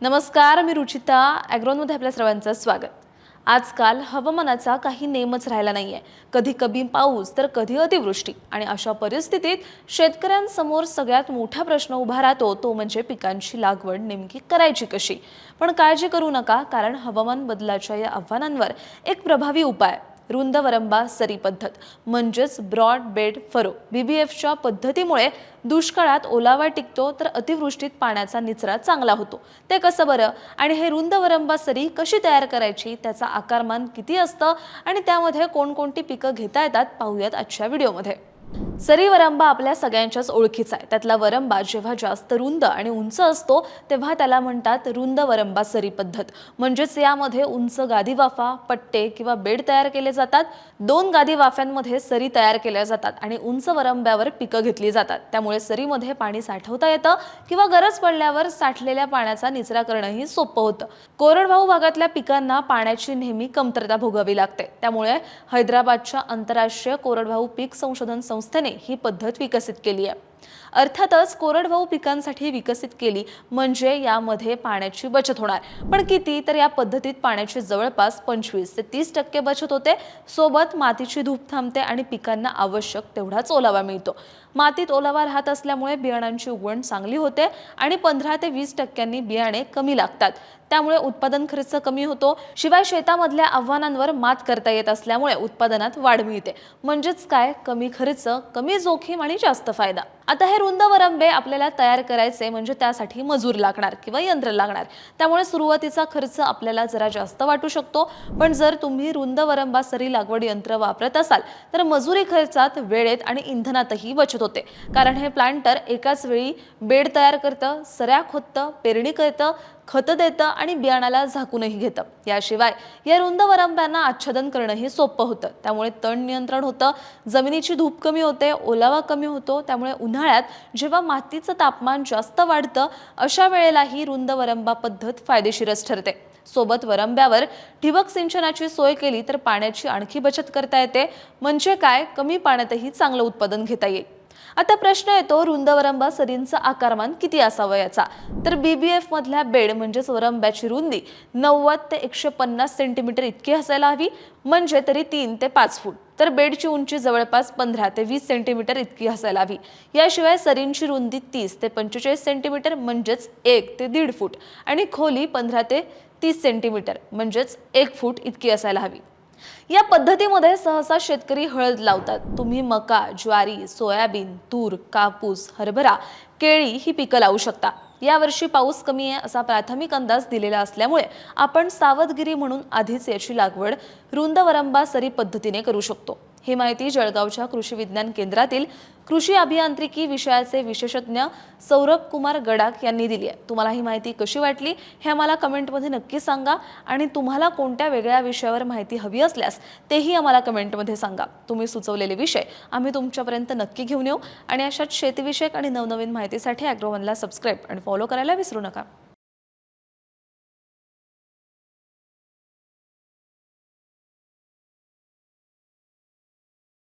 नमस्कार, मी रुचिता. ॲग्रोनमध्ये आपल्या सर्वांचं स्वागत. आजकाल हवामानाचा काही नेमच राहिला नाहीये. कधी कमी पाऊस तर कधी अतिवृष्टी, आणि अशा परिस्थितीत शेतकऱ्यांसमोर सगळ्यात मोठा प्रश्न उभा राहतो तो म्हणजे पिकांची लागवड नेमकी करायची कशी. पण काळजी करू नका, कारण हवामान बदलाच्या या आव्हानांवर एक प्रभावी उपाय रुंद वरंबा सरी पद्धत म्हणजेच ब्रॉड बेड फरो BBFच्या पद्धतीमुळे दुष्काळात ओलावा टिकतो तर अतिवृष्टीत पाण्याचा निचरा चांगला होतो. ते कसं बरं? आणि हे रुंद वरंबा सरी कशी तयार करायची, त्याचा आकारमान किती असतं आणि त्यामध्ये कोणकोणती पिकं घेता येतात पाहूयात आजच्या व्हिडिओमध्ये. सरी वरंबा आपल्या सगळ्यांच्याच ओळखीचा आहे. त्यातला वरंबा जेव्हा जास्त रुंद आणि उंच असतो तेव्हा त्याला म्हणतात रुंद वरंबा सरी पद्धत. म्हणजेच यामध्ये उंच गादी वाफा, पट्टे किंवा बेड तयार केले जातात. 2 गादी वाफ्यांमध्ये सरी तयार केल्या जातात आणि उंच वरंब्यावर पिकं घेतली जातात. त्यामुळे सरीमध्ये पाणी साठवता येतं किंवा गरज पडल्यावर साठलेल्या पाण्याचा निचरा करणंही सोपं होतं. कोरडवाहू भागातल्या पिकांना पाण्याची नेहमी कमतरता भोगावी लागते. त्यामुळे हैदराबादच्या आंतरराष्ट्रीय कोरडवाहू पीक संशोधन संस्थेने ही पद्धत विकसित केली आहे. अर्थातच कोरडवाहू पिकांसाठी विकसित केली म्हणजे यामध्ये पाण्याची बचत होणार. पण किती? तर या पद्धतीत पाण्याची जवळपास 25 ते 30% बचत होते. सोबत मातीची धूप थांबते आणि पिकांना आवश्यक तेवढाच ओलावा मिळतो. मातीत ओलावा राहत असल्यामुळे बियाणांची उगवण चांगली होते आणि 15 ते 20% बियाणे कमी लागतात. त्यामुळे उत्पादन खर्च कमी होतो. शिवाय शेतामधल्या आव्हानांवर मात करता येत असल्यामुळे उत्पादनात वाढ मिळते. म्हणजेच काय? कमी खर्च, कमी जोखीम आणि जास्त फायदा. आता हे रुंद वरंबे आपल्याला तयार करायचे म्हणजे त्यासाठी मजूर लागणार किंवा यंत्र लागणार. त्यामुळे सुरुवातीचा खर्च आपल्याला जरा जास्त वाटू शकतो. पण जर तुम्ही रुंद वरंबा सरी लागवड यंत्र वापरत असाल तर मजुरी खर्चात, वेळेत आणि इंधनातही बचत होते. कारण हे प्लांटर एकाच वेळी बेड तयार करतं, सऱ्या खोदतं, पेरणी करतं, खत देतं आणि बियाणाला झाकूनही घेतं. याशिवाय या रुंद वरंब्यांना आच्छादन करणंही सोपं होतं. त्यामुळे तण नियंत्रण होतं, जमिनीची धूप कमी होते, ओलावा कमी होतो. त्यामुळे उन्हाळ्यात जेव्हा मातीचं तापमान जास्त वाढतं अशा वेळेलाही रुंद वरंबा पद्धत फायदेशीरच ठरते. सोबत वरंब्यावर ठिबक सिंचनाची सोय केली तर पाण्याची आणखी बचत करता येते. म्हणजे काय? कमी पाण्यातही चांगलं उत्पादन घेता येईल. आता प्रश्न येतो, रुंद वरंबा सरींचा आकारमान किती असावा याचा. तर BBF मधल्या बेड म्हणजेच वरंब्याची रुंदी 90 ते 150 सेंटीमीटर इतकी असायला हवी, म्हणजे तरी 3 ते 5 फूट. तर बेडची उंची जवळपास 15 ते 20 सेंटीमीटर इतकी असायला हवी. याशिवाय सरींची रुंदी 30 ते 45 सेंटीमीटर म्हणजेच 1 ते 1.5 फूट आणि खोली 15 ते 30 सेंटीमीटर म्हणजेच 1 फूट इतकी असायला हवी. या पद्धतीमध्ये सहसा शेतकरी हळद लावतात. तुम्ही मका, ज्वारी, सोयाबीन, तूर, कापूस, हरभरा, केळी ही पिकं लावू शकता. यावर्षी पाऊस कमी आहे असा प्राथमिक अंदाज दिलेला असल्यामुळे आपण सावधगिरी म्हणून आधीच याची लागवड रुंद वरंबा सरी पद्धतीने करू शकतो. ही माहिती जळगावच्या कृषी विज्ञान केंद्रातील कृषी अभियांत्रिकी विषयाचे विशेषज्ञ सौरभ कुमार गडाख यांनी दिली आहे. तुम्हाला ही माहिती कशी वाटली हे आम्हाला कमेंटमध्ये नक्की सांगा. आणि तुम्हाला कोणत्या वेगळ्या विषयावर माहिती हवी असल्यास तेही आम्हाला कमेंटमध्ये सांगा. तुम्ही सुचवलेले विषय आम्ही तुमच्यापर्यंत नक्की घेऊन येऊ. आणि अशाच शेतीविषयक आणि नवनवीन माहितीसाठी ॲग्रोवनला सबस्क्राईब आणि फॉलो करायला विसरू नका.